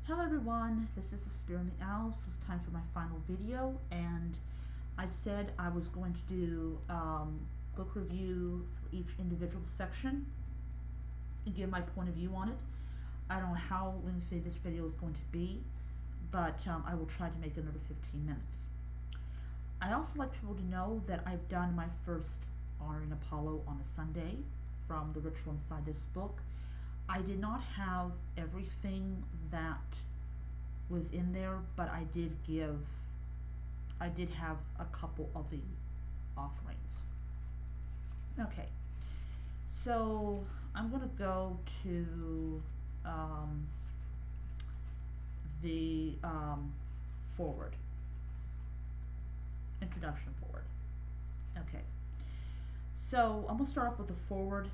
Hello everyone, this is the Spirit and the Owls. It's time for my final video, and I said I was going to do book review for each individual section and give my point of view on it. I don't know how lengthy this video is going to be, but I will try to make another 15 minutes. I also like people to know that I've done my first honoring Apollo on a Sunday from the ritual inside this book. I did not have everything that was in there, but I did have a couple of the offerings. Okay, so I'm going to go to the forward, introduction forward. Okay, so I'm going to start off with the forward.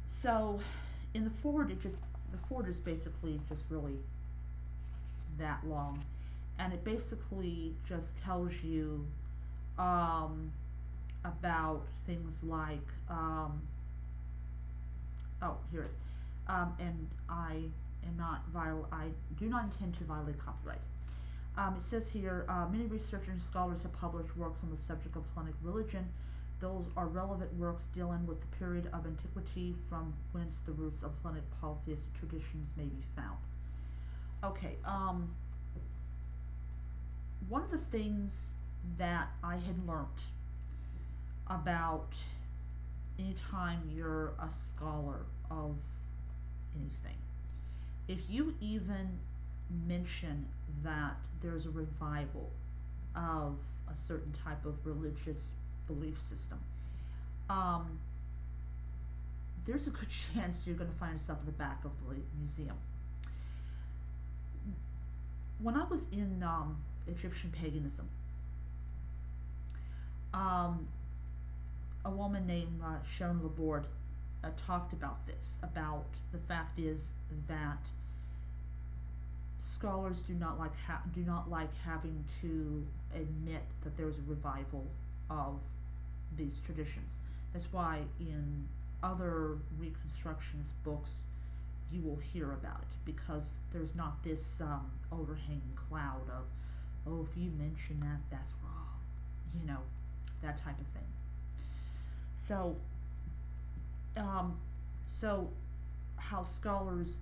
So in the forward, the forward is basically just really that long, and it basically just tells you about things like oh, here it is, and I do not intend to violate copyright. It says here, many researchers and scholars have published works on the subject of Hellenic religion. Those are relevant works dealing with the period of antiquity from whence the roots of Hellenic polytheistic traditions may be found. Okay, one of the things that I had learnt about anytime you're a scholar of anything, if you even mention that there's a revival of a certain type of religious belief system, there's a good chance you're going to find yourself at the back of the museum. When I was in Egyptian paganism, a woman named Sharon Laborde talked about this, about the fact is that scholars do not like having to admit that there's a revival of these traditions. That's why in other Reconstructionist books you will hear about it, because there's not this overhanging cloud of, oh, if you mention that, that's wrong, you know, that type of thing. So, so how scholars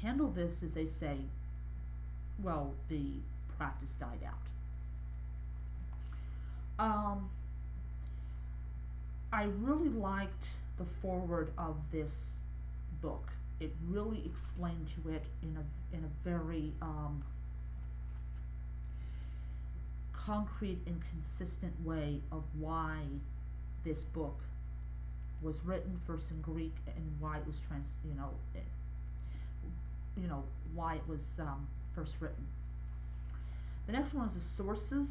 handle this is they say, well, the practice died out. I really liked the foreword of this book. It really explained to it in a very concrete and consistent way of why this book was written first in Greek and why it was why it was first written. The next one is the sources.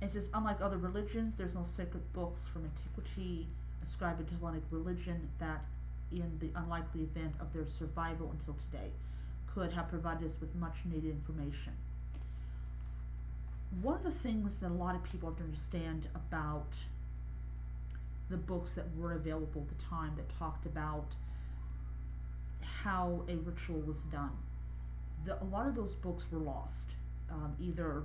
It says, unlike other religions, there's no sacred books from antiquity ascribed to Hellenic religion that, in the unlikely event of their survival until today, could have provided us with much needed information. One of the things that a lot of people have to understand about the books that were available at the time that talked about how a ritual was done, a lot of those books were lost, either,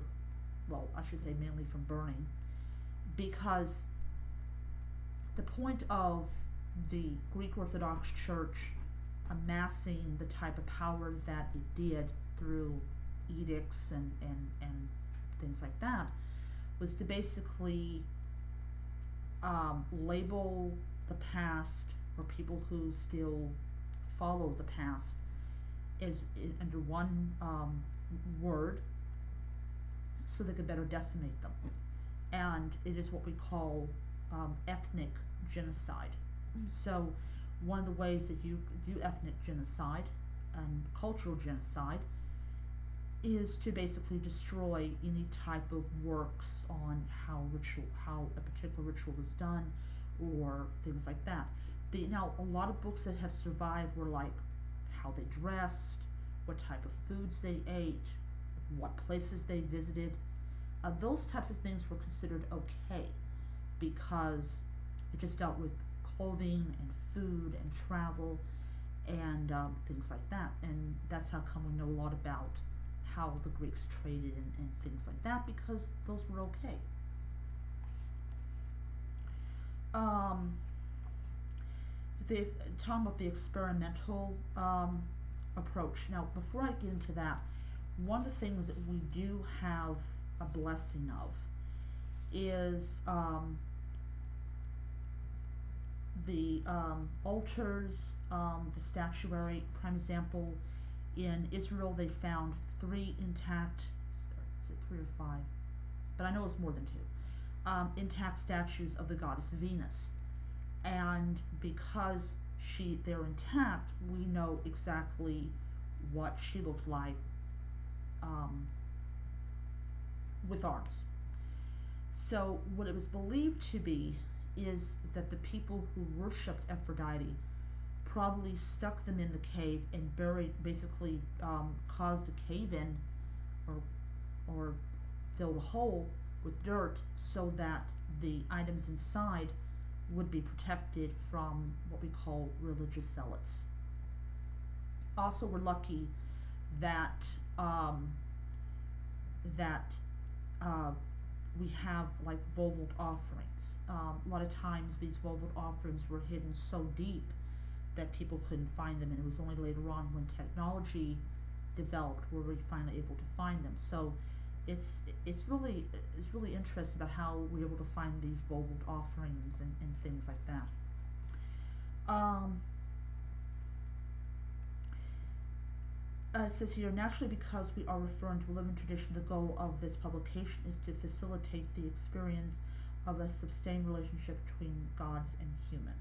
well, I should say mainly from burning, because the point of the Greek Orthodox Church amassing the type of power that it did through edicts and things like that was to basically label the past, or people who still follow the past, as under one word, so they could better decimate them. And it is what we call ethnic genocide. So one of the ways that you do ethnic genocide and cultural genocide is to basically destroy any type of works on how a particular ritual was done, or things like that. Now, a lot of books that have survived were like how they dressed, what type of foods they ate, what places they visited. Those types of things were considered okay because it just dealt with clothing and food and travel and things like that. And that's how come we know a lot about how the Greeks traded and things like that, because those were okay. The talking about the experimental approach. Now, before I get into that, one of the things that we do have a blessing of is the altars, the statuary. Prime example, in Israel they found 3 intact, is it 3 or 5? But I know it's more than 2, intact statues of the goddess Venus. And because they're intact, we know exactly what she looked like with arms. So what it was believed to be is that the people who worshipped Aphrodite probably stuck them in the cave and buried, basically caused a cave in or filled a hole with dirt so that the items inside would be protected from what we call religious zealots. Also, we're lucky that we have like volved offerings. A lot of times these volved offerings were hidden so deep that people couldn't find them, and it was only later on when technology developed were we finally able to find them. So it's really interesting about how we're able to find these volved offerings and things like that. It says here, naturally, because we are referring to a living tradition, the goal of this publication is to facilitate the experience of a sustained relationship between gods and humans.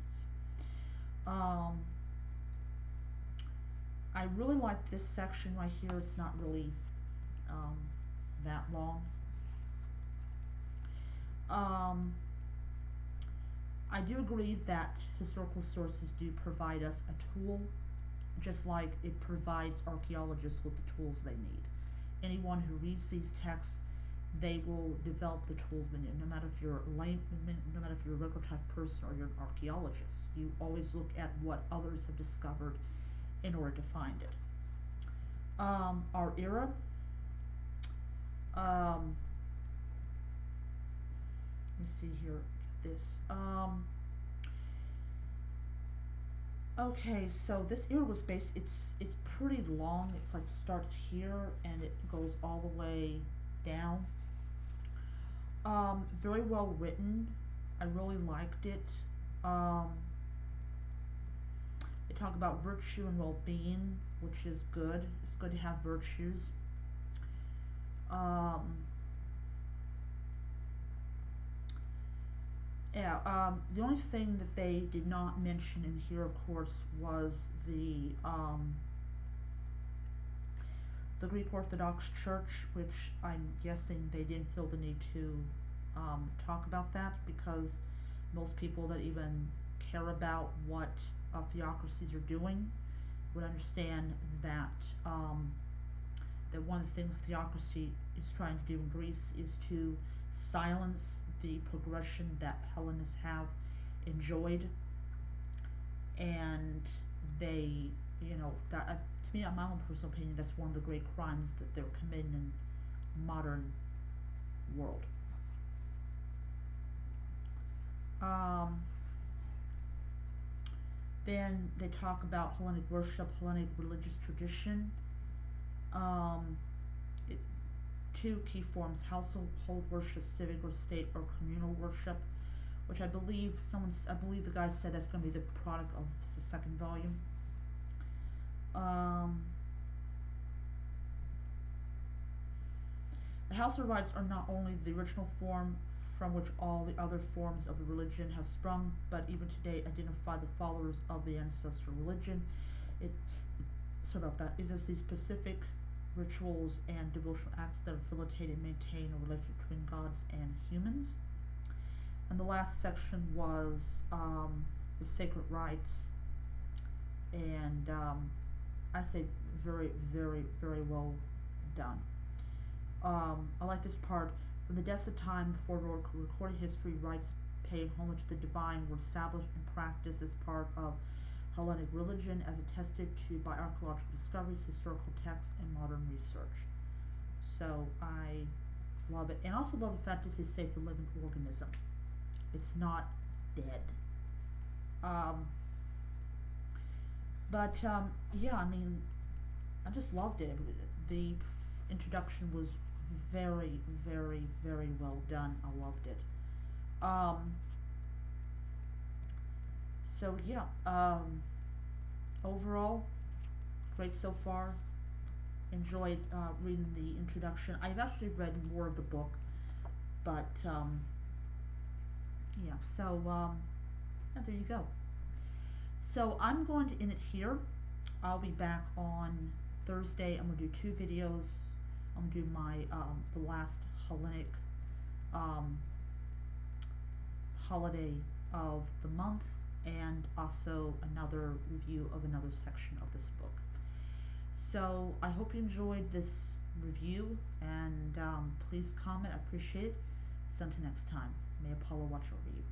I really like this section right here. It's not really that long. I do agree that historical sources do provide us a tool, just like it provides archaeologists with the tools they need. Anyone who reads these texts, they will develop the tools they need. No matter if you're a no matter if you're a regular type person or you're an archaeologist, you always look at what others have discovered in order to find it. Our era. Let me see here. This. Okay, so this era was based. It's pretty long. It's like starts here and it goes all the way down. Very well written. I really liked it. They talk about virtue and well-being, which is good. It's good to have virtues. The only thing that they did not mention in here, of course, was the Greek Orthodox Church, which I'm guessing they didn't feel the need to talk about that, because most people that even care about what theocracies are doing would understand that that one of the things theocracy is trying to do in Greece is to silence the progression that Hellenists have enjoyed, and they, that to me, in my own personal opinion, that's one of the great crimes that they're committing in modern world. Then they talk about Hellenic worship, Hellenic religious tradition. Two key forms: household worship, civic or state or communal worship, which I believe the guy said that's going to be the product of the second volume. The household rites are not only the original form from which all the other forms of the religion have sprung, but even today identify the followers of the ancestral religion. It is these specific rituals and devotional acts that facilitate and maintain a relationship between gods and humans. And the last section was the sacred rites, and I say very, very, very well done. I like this part. From the depths of time before recorded history, rites paying homage to the divine were established and practiced as part of Hellenic religion, as attested to by archaeological discoveries, historical texts, and modern research. So I love it, and I also love the fact that they say it's a living organism. It's not dead. Um, but yeah, I mean, I just loved it. The introduction was very, very, very well done. I loved it. Um, so yeah, overall, great so far. Enjoyed reading the introduction. I've actually read more of the book, but yeah. So yeah, there you go. So I'm going to end it here. I'll be back on Thursday. I'm gonna do two videos. I'm gonna do my the last Hellenic um, holiday of the month, and also another review of another section of this book. So I hope you enjoyed this review, and please comment. I appreciate it. So until next time, may Apollo watch over you.